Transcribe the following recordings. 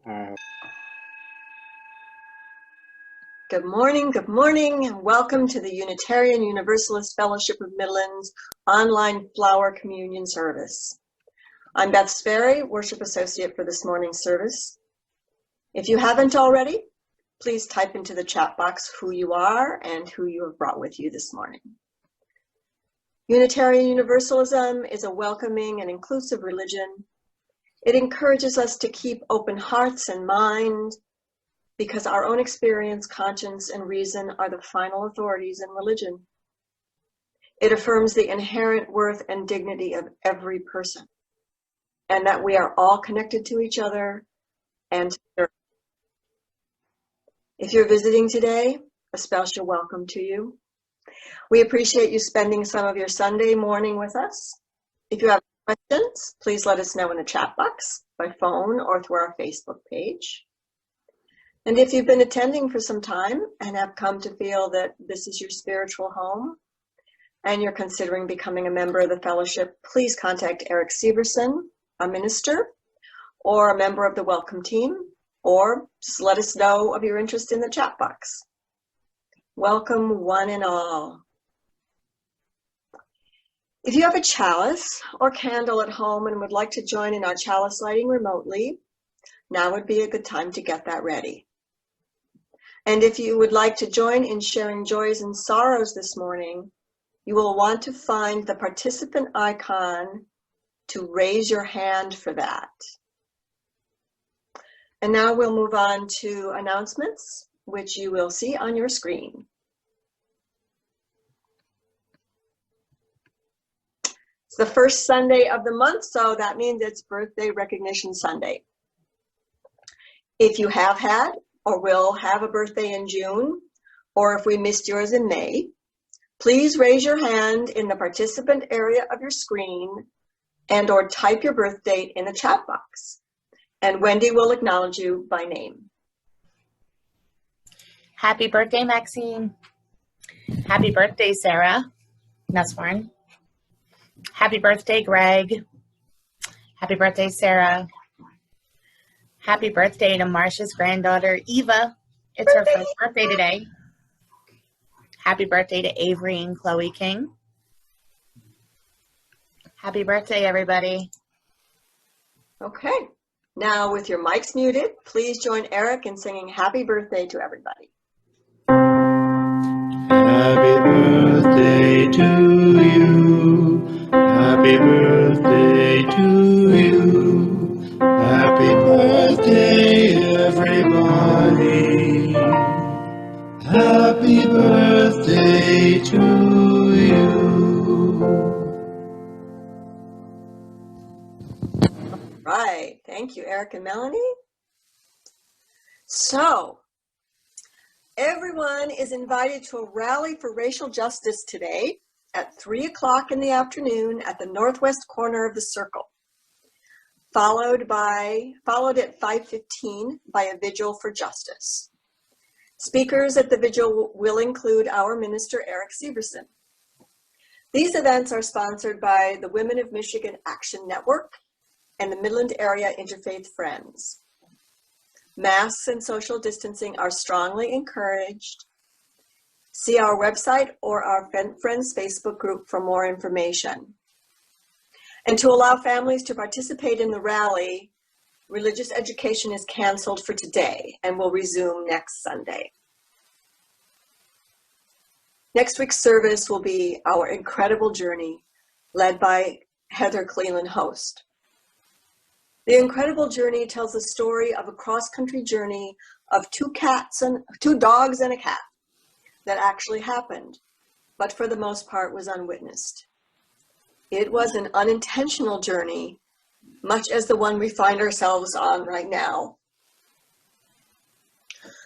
Good morning, and welcome to the Unitarian Universalist Fellowship of Midlands online flower communion service. I'm Beth Sperry, Worship Associate for this morning's service. If you haven't already, please type into the chat box who you are and who you have brought with you this morning. Unitarian Universalism is a welcoming and inclusive religion. It encourages us to keep open hearts and minds, because our own experience, conscience, and reason are the final authorities in religion. It affirms the inherent worth and dignity of every person, and that we are all connected to each other and to the earth. If you're visiting today, a special welcome to you. We appreciate you spending some of your Sunday morning with us. If you have questions, please let us know in the chat box, by phone, or through our Facebook page. And if you've been attending for some time and have come to feel that this is your spiritual home and you're considering becoming a member of the fellowship, please contact Eric Severson, a minister, or a member of the welcome team, or just let us know of your interest in the chat box. Welcome, one and all. If you have a chalice or candle at home and would like to join in our chalice lighting remotely, now would be a good time to get that ready. And if you would like to join in sharing joys and sorrows this morning, you will want to find the participant icon to raise your hand for that. And now we'll move on to announcements, which you will see on your screen. It's the first Sunday of the month, so that means it's Birthday Recognition Sunday. If you have had or will have a birthday in June, or if we missed yours in May, please raise your hand in the participant area of your screen and or type your birth date in the chat box, and Wendy will acknowledge you by name. Happy birthday, Maxine. Happy birthday, Sarah Nussborn. Happy birthday, Greg. Happy birthday, Sarah. Happy birthday to Marcia's granddaughter, Eva. It's her first birthday today. Happy birthday to Avery and Chloe King. Happy birthday, everybody. Okay, now with your mics muted, please join Eric in singing happy birthday to everybody. Happy birthday to you. Happy birthday to you. Happy birthday, everybody. Happy birthday to you. Right, thank you, Eric and Melanie. So, everyone is invited to a rally for racial justice today at 3 o'clock in the afternoon at the northwest corner of the Circle, followed at 5:15 by a vigil for justice. Speakers at the vigil will include our minister, Eric Severson. These events are sponsored by the Women of Michigan Action Network and the Midland Area Interfaith Friends. Masks and social distancing are strongly encouraged. See our website or our Friends Facebook group for more information. And to allow families to participate in the rally, religious education is canceled for today and will resume next Sunday. Next week's service will be Our Incredible Journey, led by Heather Cleland Host. The Incredible Journey tells the story of a cross-country journey of two dogs and a cat that actually happened, but for the most part was unwitnessed. It was an unintentional journey, much as the one we find ourselves on right now.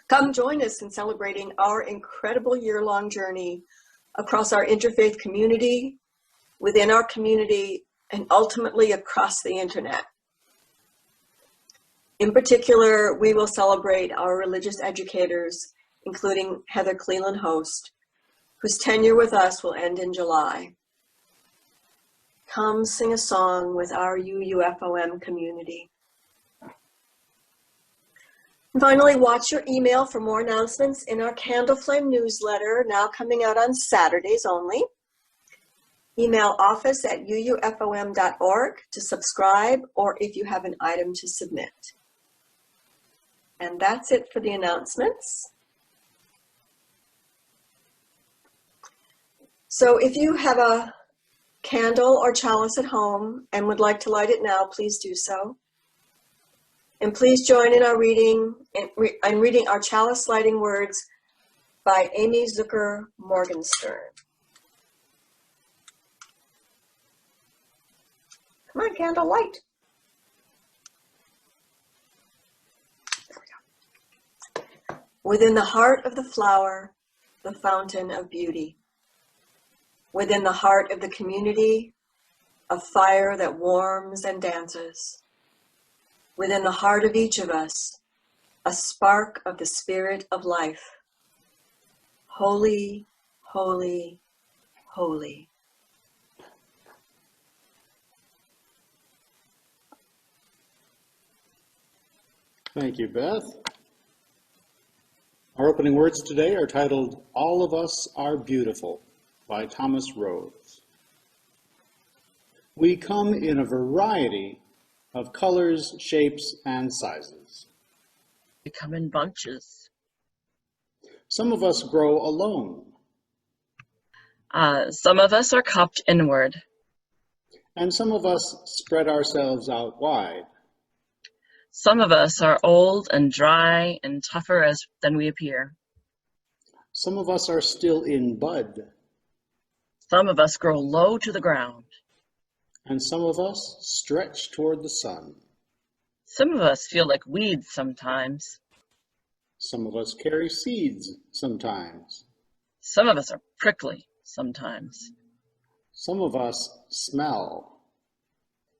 Come join us in celebrating our incredible year-long journey across our interfaith community, within our community, and ultimately across the internet. In particular, we will celebrate our religious educators, including Heather Cleland Host, whose tenure with us will end in July. Come sing a song with our UUFOM community. And finally, watch your email for more announcements in our Candle Flame newsletter, now coming out on Saturdays only. Email office@uufom.org to subscribe or if you have an item to submit. And that's it for the announcements. So if you have a candle or chalice at home and would like to light it now, please do so. And please join in our reading and reading our chalice lighting words by Amy Zucker Morgenstern. Come on, candle, light. There we go. Within the heart of the flower, the fountain of beauty. Within the heart of the community, a fire that warms and dances. Within the heart of each of us, a spark of the spirit of life. Holy, holy, holy. Thank you, Beth. Our opening words today are titled, All of Us Are Beautiful, by Thomas Rhodes. We come in a variety of colors, shapes, and sizes. They come in bunches. Some of us grow alone, Some of us are cupped inward. and some of us spread ourselves out wide. Some of us are old and dry and tougher than we appear. Some of us are still in bud, Some of us grow low to the ground. and some of us stretch toward the sun. Some of us feel like weeds sometimes. Some of us carry seeds sometimes. Some of us are prickly sometimes. Some of us smell.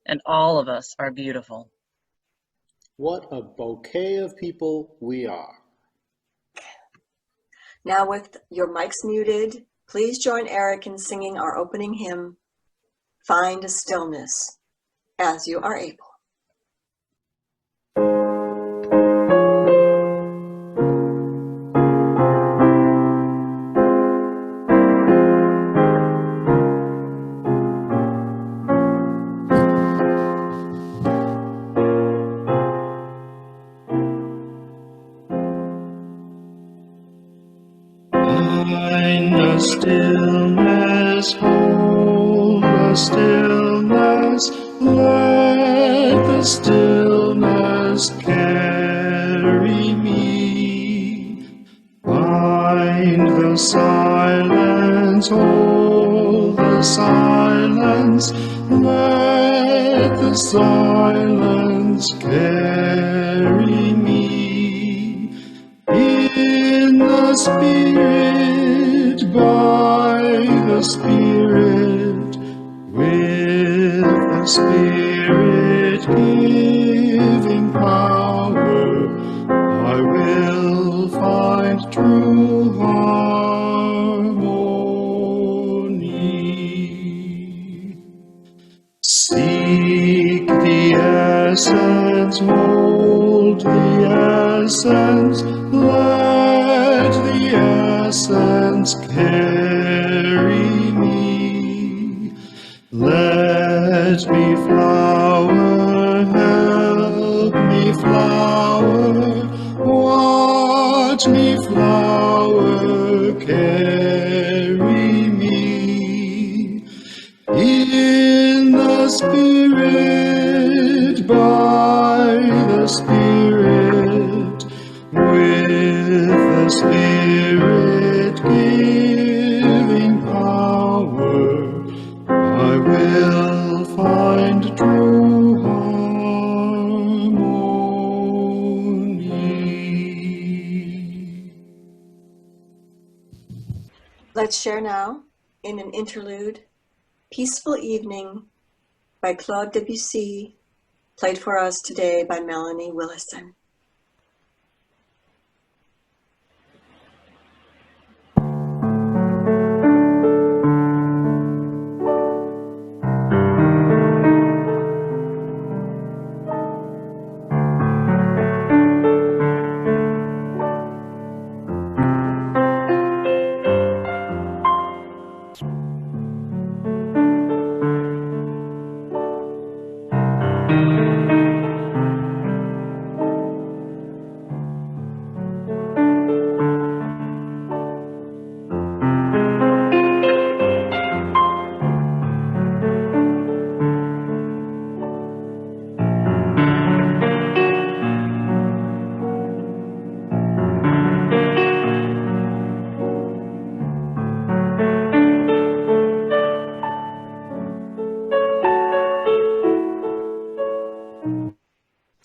And all of us are beautiful. What a bouquet of people we are. Now with your mics muted, please join Eric in singing our opening hymn, Find a Stillness, as you are able. Find the stillness, hold the stillness, let the stillness carry me. Find the silence, hold the silence, let the silence carry me. In the Spirit, by the Spirit, with the Spirit giving power, I will find true harmony. Seek the essence, hold the essence, let the essence carry me. Let me flower, help me flower, watch me flower, carry me. In the Spirit, by the Spirit, with the Spirit giving power, I will find true harmony. Let's share now in an interlude, Peaceful Evening by Claude Debussy, played for us today by Melanie Willison.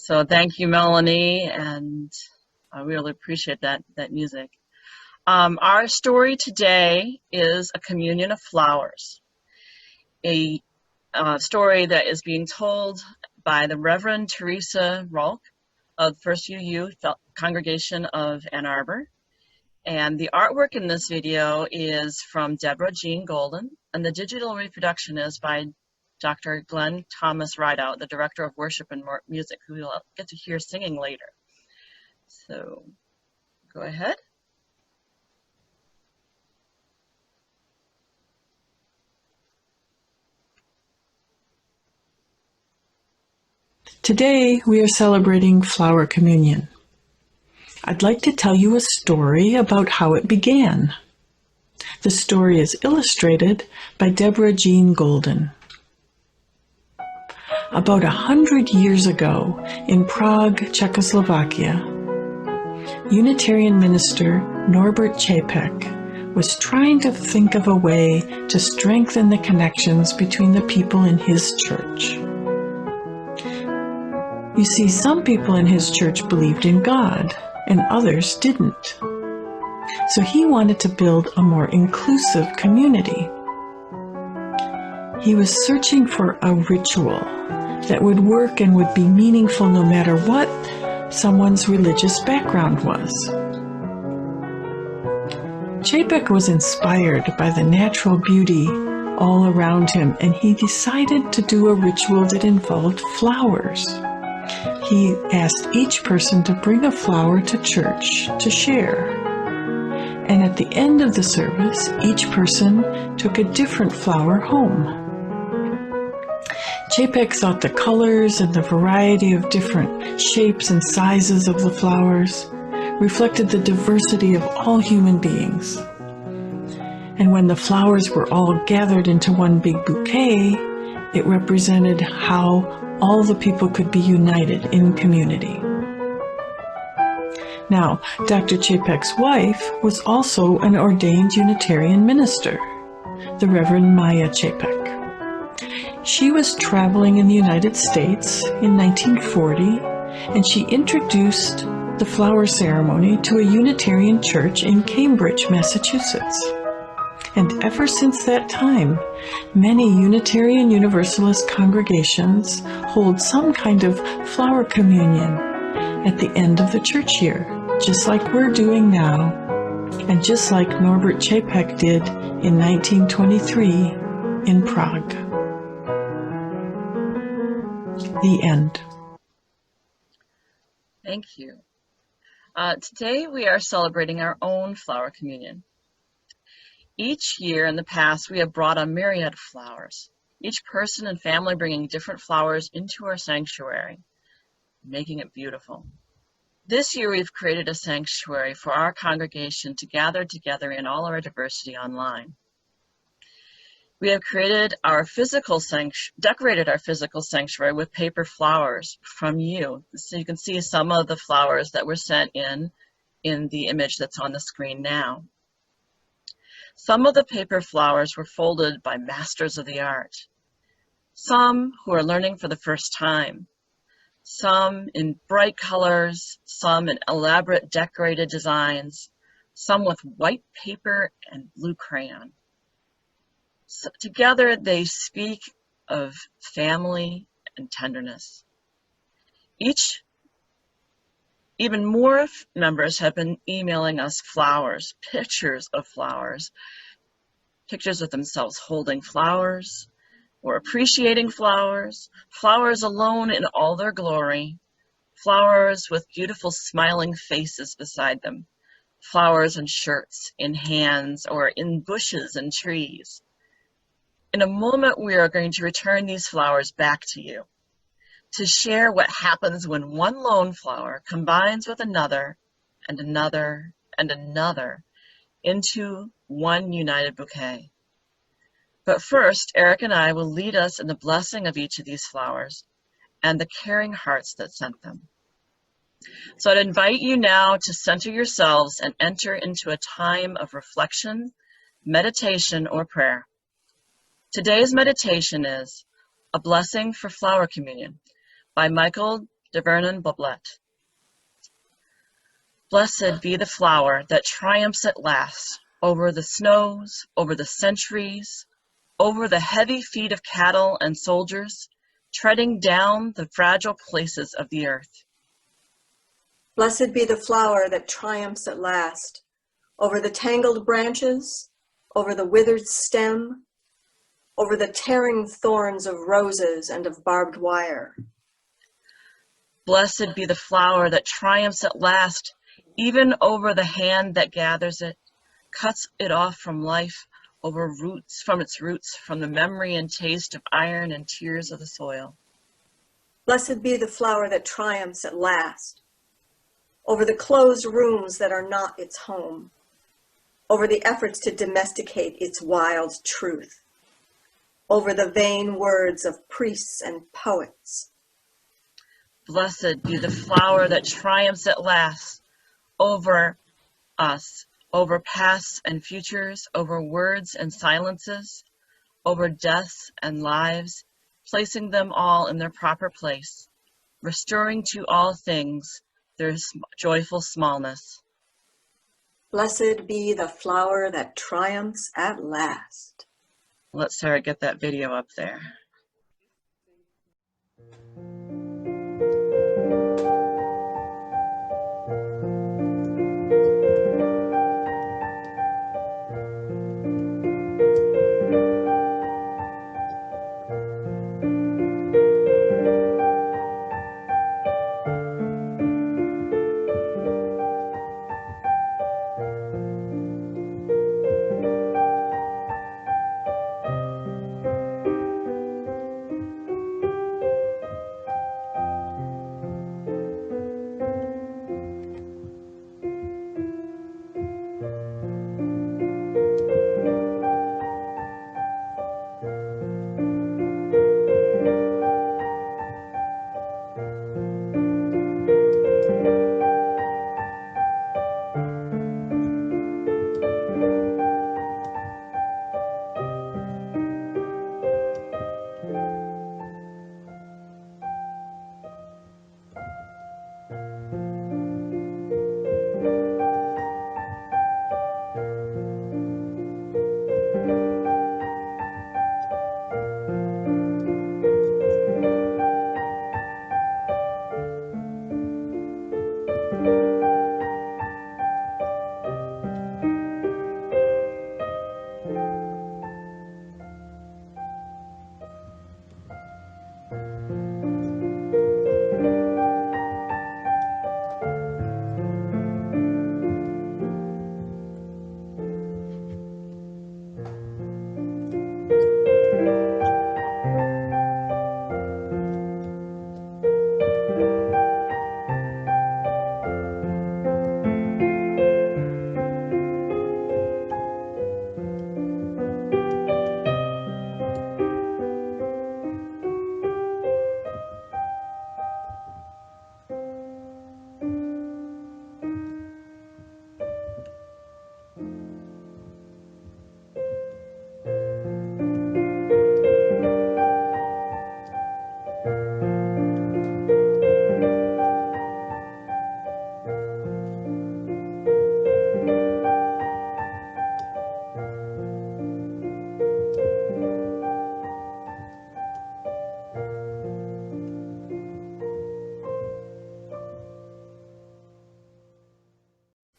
So thank you, Melanie, and I really appreciate that music. Our story today is A Communion of Flowers, a story that is being told by the Reverend Teresa Rolk of First UU Congregation of Ann Arbor. And the artwork in this video is from Deborah Jean Golden, and the digital reproduction is by Dr. Glenn Thomas Rideout, the Director of Worship and Music, who you'll get to hear singing later. So go ahead. Today we are celebrating Flower Communion. I'd like to tell you a story about how it began. The story is illustrated by Deborah Jean Golden. About 100 years ago in Prague, Czechoslovakia, Unitarian minister Norbert Čapek was trying to think of a way to strengthen the connections between the people in his church. You see, some people in his church believed in God, and others didn't. So he wanted to build a more inclusive community. He was searching for a ritual that would work and would be meaningful no matter what someone's religious background was. Čapek was inspired by the natural beauty all around him, and he decided to do a ritual that involved flowers. He asked each person to bring a flower to church to share. And at the end of the service, each person took a different flower home. Čapek thought the colors and the variety of different shapes and sizes of the flowers reflected the diversity of all human beings. And when the flowers were all gathered into one big bouquet, it represented how all the people could be united in community. Now, Dr. Čapek's wife was also an ordained Unitarian minister, the Reverend Maya Čapek. She was traveling in the United States in 1940, and she introduced the flower ceremony to a Unitarian church in Cambridge, Massachusetts. And ever since that time, many Unitarian Universalist congregations hold some kind of flower communion at the end of the church year, just like we're doing now, and just like Norbert Čapek did in 1923 in Prague. The end. Thank you. Today we are celebrating our own flower communion. Each year in the past, we have brought a myriad of flowers, each person and family bringing different flowers into our sanctuary, making it beautiful. This year, we've created a sanctuary for our congregation to gather together in all our diversity online. We have decorated our physical sanctuary with paper flowers from you. So you can see some of the flowers that were sent in the image that's on the screen now. Some of the paper flowers were folded by masters of the art, some who are learning for the first time, some in bright colors, some in elaborate decorated designs, some with white paper and blue crayon. So together they speak of family and tenderness. Even more members have been emailing us flowers, pictures of flowers, pictures of themselves holding flowers or appreciating flowers, flowers alone in all their glory, flowers with beautiful smiling faces beside them, flowers and shirts in hands or in bushes and trees. In a moment, we are going to return these flowers back to you, to share what happens when one lone flower combines with another and another and another into one united bouquet. But first, Eric and I will lead us in the blessing of each of these flowers and the caring hearts that sent them. So I'd invite you now to center yourselves and enter into a time of reflection, meditation, or prayer. Today's meditation is A Blessing for Flower Communion by Michael de Vernon Boblet. Blessed be the flower that triumphs at last over the snows, over the centuries, over the heavy feet of cattle and soldiers, treading down the fragile places of the earth. Blessed be the flower that triumphs at last over the tangled branches, over the withered stem, over the tearing thorns of roses and of barbed wire. Blessed be the flower that triumphs at last, even over the hand that gathers it, cuts it off from life, from its roots, from the memory and taste of iron and tears of the soil. Blessed be the flower that triumphs at last over the closed rooms that are not its home, over the efforts to domesticate its wild truth, over the vain words of priests and poets. Blessed be the flower that triumphs at last over us, over pasts and futures, over words and silences, over deaths and lives, placing them all in their proper place, restoring to all things their joyful smallness. Blessed be the flower that triumphs at last. Let Sarah get that video up there.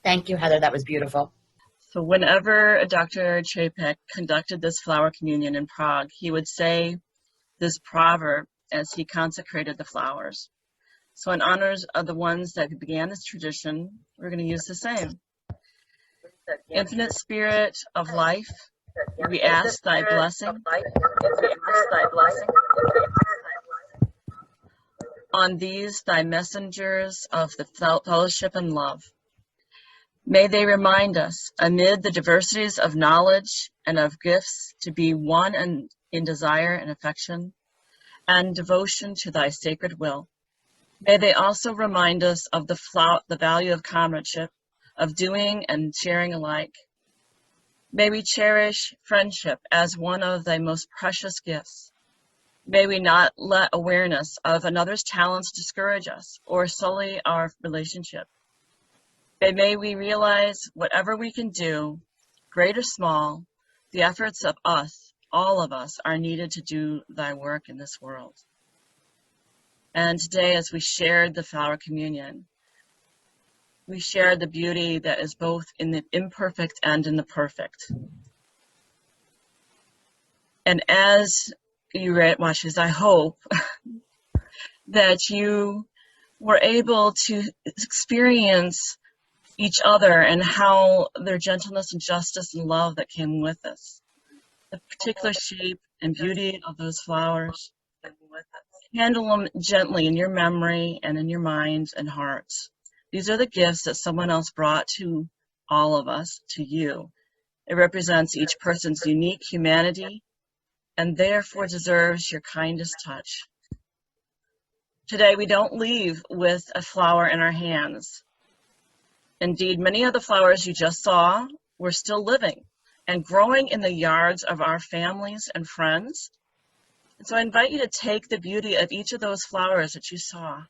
Thank you, Heather. That was beautiful. So whenever Dr. Chapek conducted this flower communion in Prague, he would say this proverb as he consecrated the flowers. So in honors of the ones that began this tradition, we're going to use the same. Infinite Spirit of life, we ask thy blessing on these thy messengers of the fellowship and love. May they remind us, amid the diversities of knowledge and of gifts, to be one in desire and affection and devotion to thy sacred will. May they also remind us of the value of comradeship, of doing and sharing alike. May we cherish friendship as one of thy most precious gifts. May we not let awareness of another's talents discourage us or sully our relationship. May we realize whatever we can do, great or small, the efforts of us, all of us, are needed to do thy work in this world. And today, as we shared the flower communion, we shared the beauty that is both in the imperfect and in the perfect. And as you watch this, I hope that you were able to experience each other and how their gentleness and justice and love that came with us. The particular shape and beauty of those flowers. Handle them gently in your memory and in your minds and hearts. These are the gifts that someone else brought to all of us, to you. It represents each person's unique humanity and therefore deserves your kindest touch. Today, we don't leave with a flower in our hands. Indeed, many of the flowers you just saw were still living and growing in the yards of our families and friends. And so I invite you to take the beauty of each of those flowers that you saw.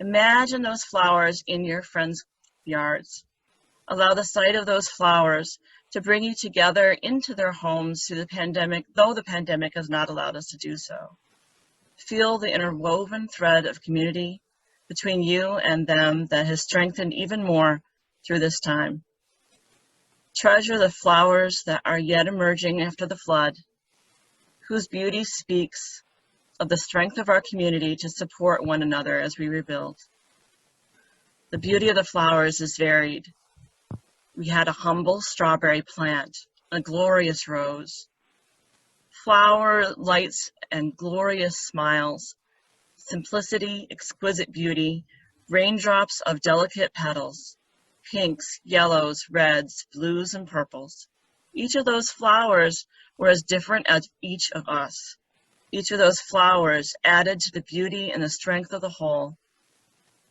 Imagine those flowers in your friends' yards. Allow the sight of those flowers to bring you together into their homes through the pandemic, though the pandemic has not allowed us to do so. Feel the interwoven thread of community between you and them that has strengthened even more through this time. Treasure the flowers that are yet emerging after the flood, whose beauty speaks of the strength of our community to support one another as we rebuild. The beauty of the flowers is varied. We had a humble strawberry plant, a glorious rose, flower lights and glorious smiles, simplicity, exquisite beauty, raindrops of delicate petals, pinks, yellows, reds, blues, and purples. Each of those flowers were as different as each of us. Each of those flowers added to the beauty and the strength of the whole.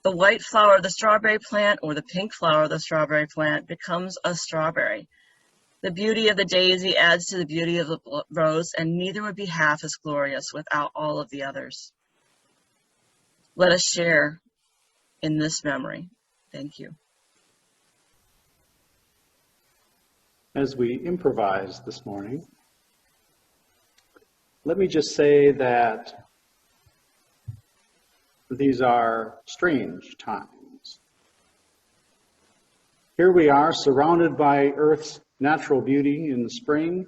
The white flower of the strawberry plant or the pink flower of the strawberry plant becomes a strawberry. The beauty of the daisy adds to the beauty of the rose, and neither would be half as glorious without all of the others. Let us share in this memory. Thank you. As we improvise this morning, let me just say that these are strange times. Here we are, surrounded by Earth's natural beauty in the spring.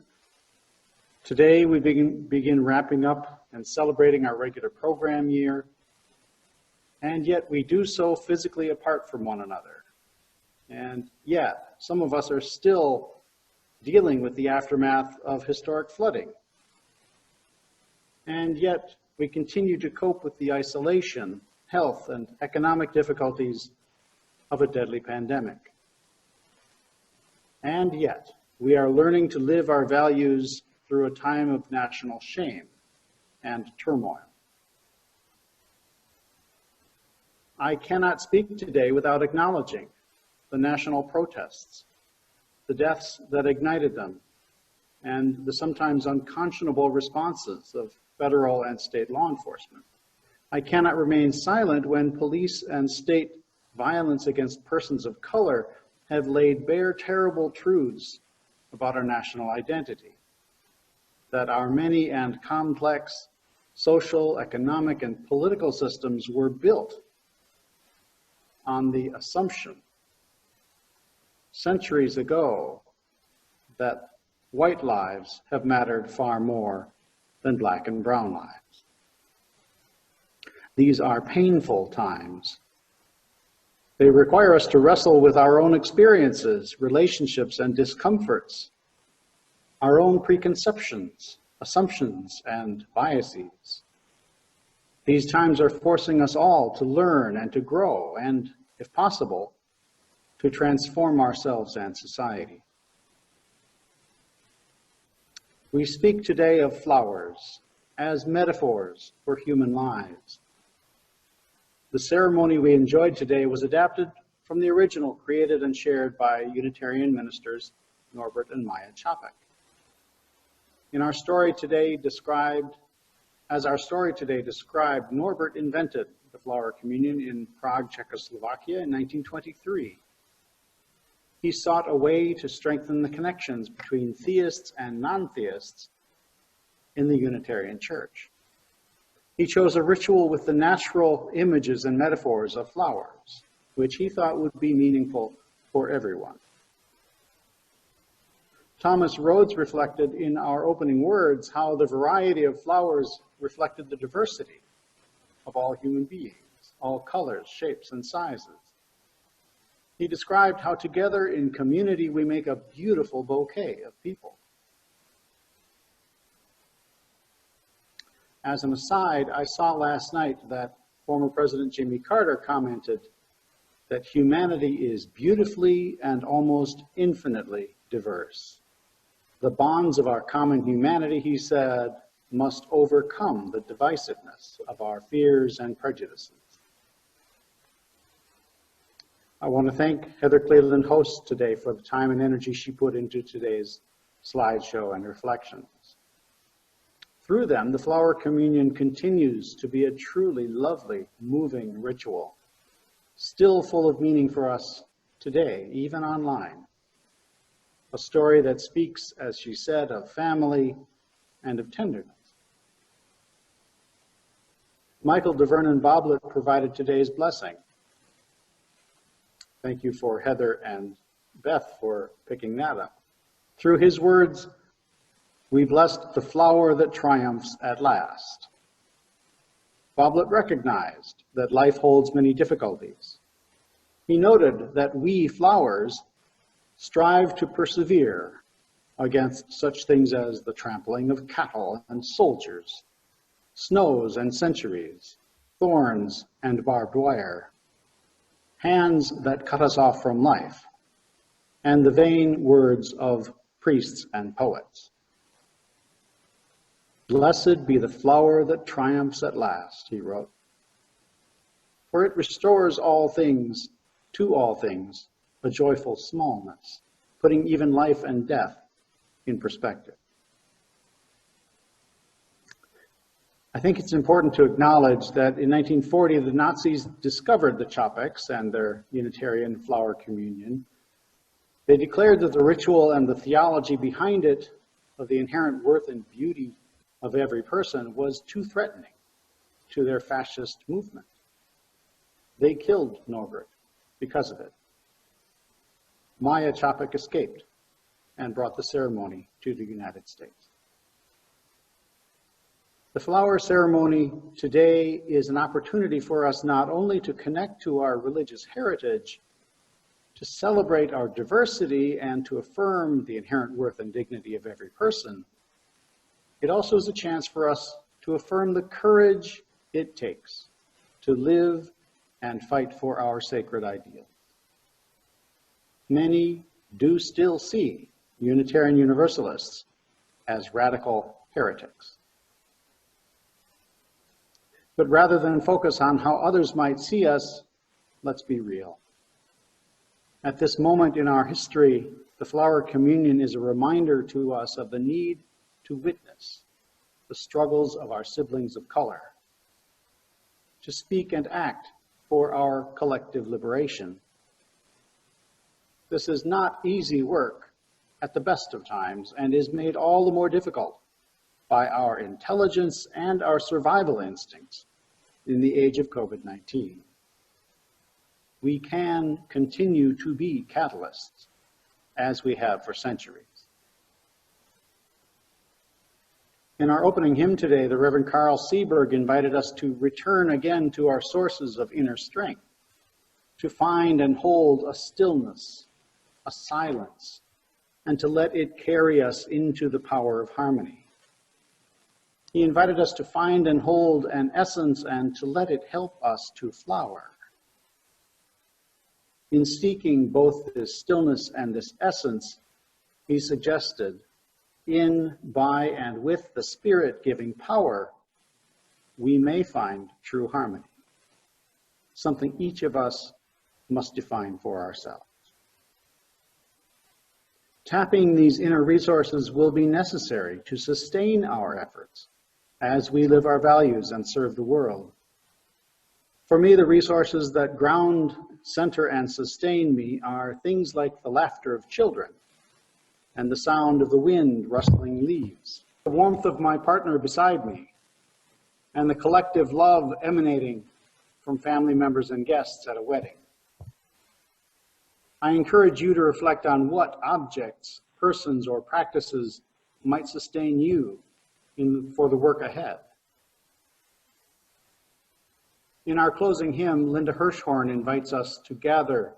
Today we begin wrapping up and celebrating our regular program year, and yet we do so physically apart from one another. And yet, some of us are still dealing with the aftermath of historic flooding. And yet, we continue to cope with the isolation, health, and economic difficulties of a deadly pandemic. And yet, we are learning to live our values through a time of national shame and turmoil. I cannot speak today without acknowledging the national protests, the deaths that ignited them, and the sometimes unconscionable responses of federal and state law enforcement. I cannot remain silent when police and state violence against persons of color have laid bare terrible truths about our national identity, that our many and complex social, economic, and political systems were built on the assumption centuries ago that white lives have mattered far more than black and brown lives. These are painful times. They require us to wrestle with our own experiences, relationships, and discomforts, our own preconceptions, assumptions, and biases. These times are forcing us all to learn and to grow, and, if possible, to transform ourselves and society. We speak today of flowers as metaphors for human lives. The ceremony we enjoyed today was adapted from the original created and shared by Unitarian ministers Norbert and Maya Chapek. In our story today described As our story today described, Norbert invented the flower communion in Prague, Czechoslovakia in 1923. He sought a way to strengthen the connections between theists and non-theists in the Unitarian Church. He chose a ritual with the natural images and metaphors of flowers, which he thought would be meaningful for everyone. Thomas Rhodes reflected in our opening words how the variety of flowers reflected the diversity of all human beings, all colors, shapes, and sizes. He described how together in community we make a beautiful bouquet of people. As an aside, I saw last night that former President Jimmy Carter commented that humanity is beautifully and almost infinitely diverse. The bonds of our common humanity, he said, must overcome the divisiveness of our fears and prejudices. I want to thank Heather Cleland Host today for the time and energy she put into today's slideshow and reflections. Through them, the flower communion continues to be a truly lovely, moving ritual, still full of meaning for us today, even online. A story that speaks, as she said, of family and of tenderness. Michael DeVernon Boblet provided today's blessing. Thank you for Heather and Beth for picking that up. Through his words, we blessed the flower that triumphs at last. Boblet recognized that life holds many difficulties. He noted that we flowers strive to persevere against such things as the trampling of cattle and soldiers, snows and centuries, thorns and barbed wire, hands that cut us off from life, and the vain words of priests and poets. Blessed be the flower that triumphs at last, he wrote, for it restores all things to all things, a joyful smallness, putting even life and death in perspective. I think it's important to acknowledge that in 1940, the Nazis discovered the Čapeks and their Unitarian flower communion. They declared that the ritual and the theology behind it, of the inherent worth and beauty of every person, was too threatening to their fascist movement. They killed Norbert because of it. Maya Čapek escaped and brought the ceremony to the United States. The flower ceremony today is an opportunity for us not only to connect to our religious heritage, to celebrate our diversity and to affirm the inherent worth and dignity of every person, it also is a chance for us to affirm the courage it takes to live and fight for our sacred ideals. Many do still see Unitarian Universalists as radical heretics. But rather than focus on how others might see us, let's be real. At this moment in our history, the flower communion is a reminder to us of the need to witness the struggles of our siblings of color, to speak and act for our collective liberation. This is not easy work at the best of times and is made all the more difficult by our intelligence and our survival instincts in the age of COVID-19. We can continue to be catalysts as we have for centuries. In our opening hymn today, the Reverend Carl Seberg invited us to return again to our sources of inner strength, to find and hold a stillness, a silence, and to let it carry us into the power of harmony. He invited us to find and hold an essence and to let it help us to flower. In seeking both this stillness and this essence, he suggested, in, by, and with the Spirit-giving power, we may find true harmony, something each of us must define for ourselves. Tapping these inner resources will be necessary to sustain our efforts as we live our values and serve the world. For me, the resources that ground, center, and sustain me are things like the laughter of children and the sound of the wind rustling leaves, the warmth of my partner beside me, and the collective love emanating from family members and guests at a wedding. I encourage you to reflect on what objects, persons, or practices might sustain you for the work ahead. In our closing hymn, Linda Hirschhorn invites us to gather,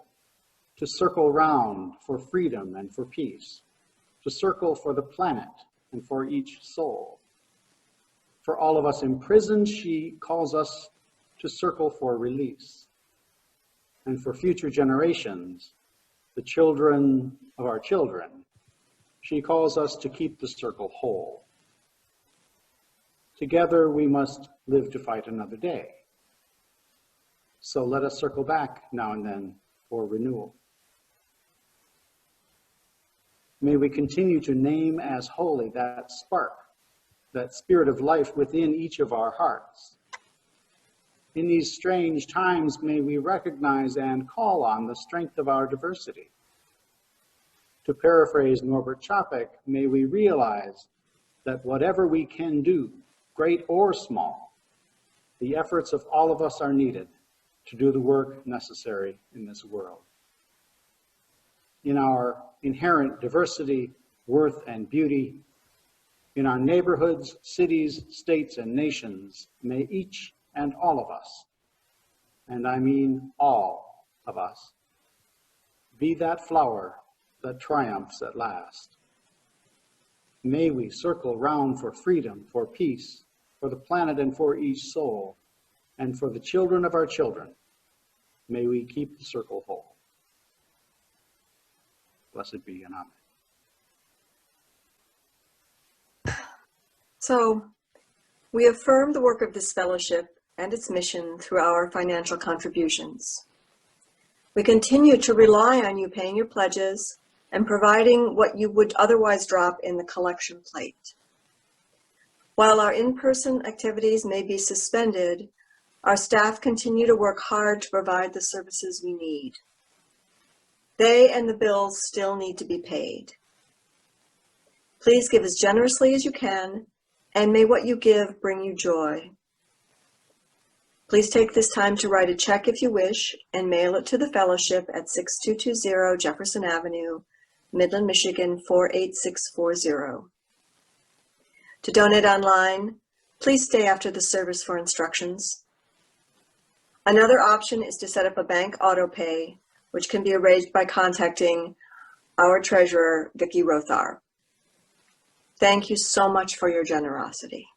to circle round for freedom and for peace, to circle for the planet and for each soul. For all of us imprisoned, she calls us to circle for release. And for future generations, the children of our children, she calls us to keep the circle whole. Together we must live to fight another day. So let us circle back now and then for renewal. May we continue to name as holy that spark, that spirit of life within each of our hearts. In these strange times, may we recognize and call on the strength of our diversity. To paraphrase Norbert Chopik, may we realize that whatever we can do, great or small, the efforts of all of us are needed to do the work necessary in this world. In our inherent diversity, worth, and beauty, in our neighborhoods, cities, states, and nations, may each and all of us, and I mean all of us, be that flower that triumphs at last. May we circle round for freedom, for peace, for the planet and for each soul, and for the children of our children. May we keep the circle whole. Blessed be and amen. So, we affirm the work of this fellowship and its mission through our financial contributions. We continue to rely on you paying your pledges and providing what you would otherwise drop in the collection plate. While our in-person activities may be suspended, our staff continue to work hard to provide the services we need. They and the bills still need to be paid. Please give as generously as you can, and may what you give bring you joy. Please take this time to write a check if you wish and mail it to the fellowship at 6220 Jefferson Avenue, Midland, Michigan 48640. To donate online, please stay after the service for instructions. Another option is to set up a bank auto pay, which can be arranged by contacting our treasurer, Vicki Rothar. Thank you so much for your generosity.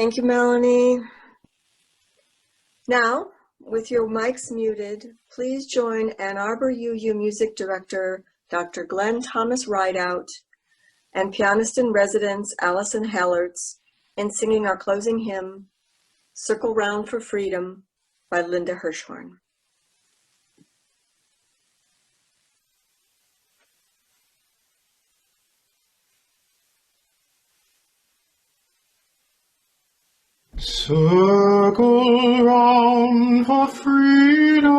Thank you, Melanie. Now, with your mics muted, please join Ann Arbor UU Music Director, Dr. Glenn Thomas Rideout, and pianist in residence, Allison Hallertz, in singing our closing hymn, Circle Round for Freedom by Linda Hirschhorn. Circle round for freedom,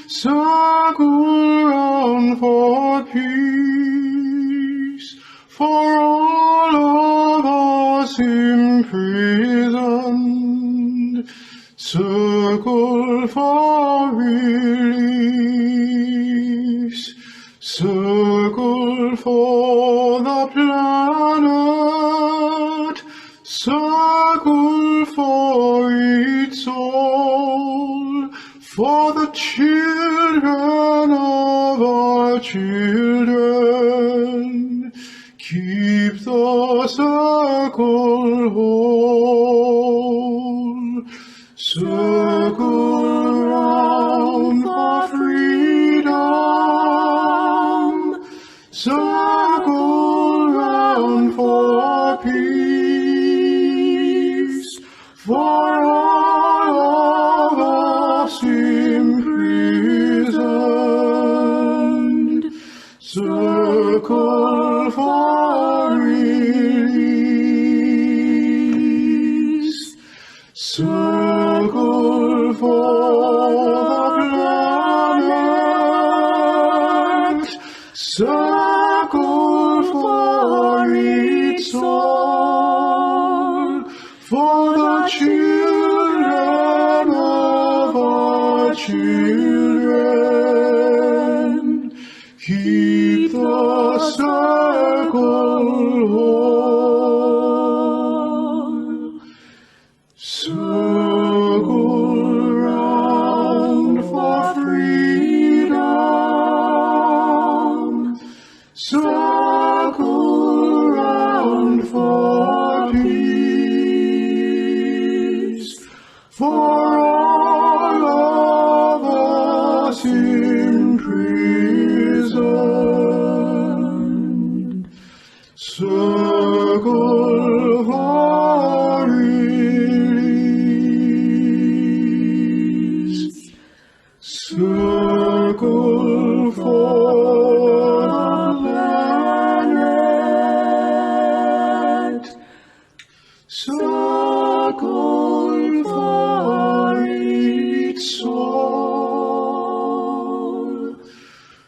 circle round for peace, for all of us imprisoned. Circle for release, circle for the planet, circle for its soul, for the children of our children. Keep the circle whole. Circle round for freedom, circle round for peace, for all of us imprisoned. Circle for release, circle for the planet, circle for its soul, for the children of our children. Keep the circle whole. Circle round for freedom, circle round for peace, for all of us imprisoned. Circle for release, circle for the planet, circle for its soul,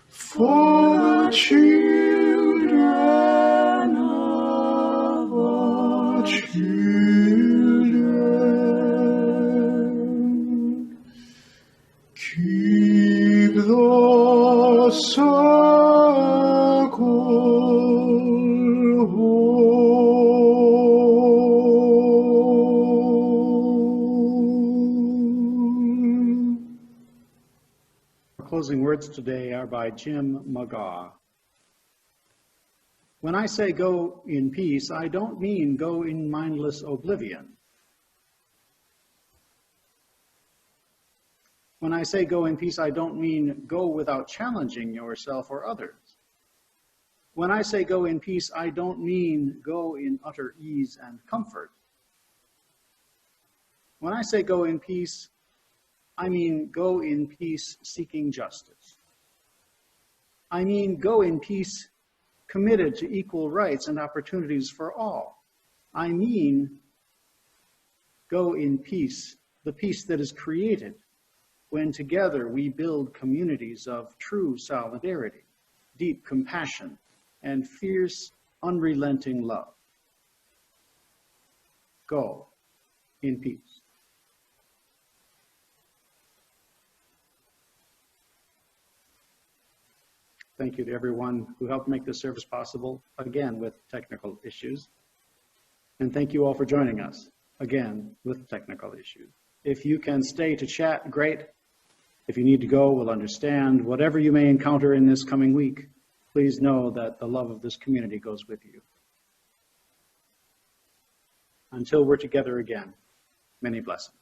for the children of our children. Keep the circle whole. Our closing words today are by Jim McGaw. When I say go in peace, I don't mean go in mindless oblivion. When I say go in peace, I don't mean go without challenging yourself or others. When I say go in peace, I don't mean go in utter ease and comfort. When I say go in peace, I mean go in peace seeking justice. I mean go in peace committed to equal rights and opportunities for all. I mean go in peace, the peace that is created when together we build communities of true solidarity, deep compassion, and fierce, unrelenting love. Go in peace. Thank you to everyone who helped make this service possible, again with technical issues. And thank you all for joining us, again with technical issues. If you can stay to chat, great. If you need to go, we'll understand. Whatever you may encounter in this coming week, please know that the love of this community goes with you. Until we're together again, many blessings.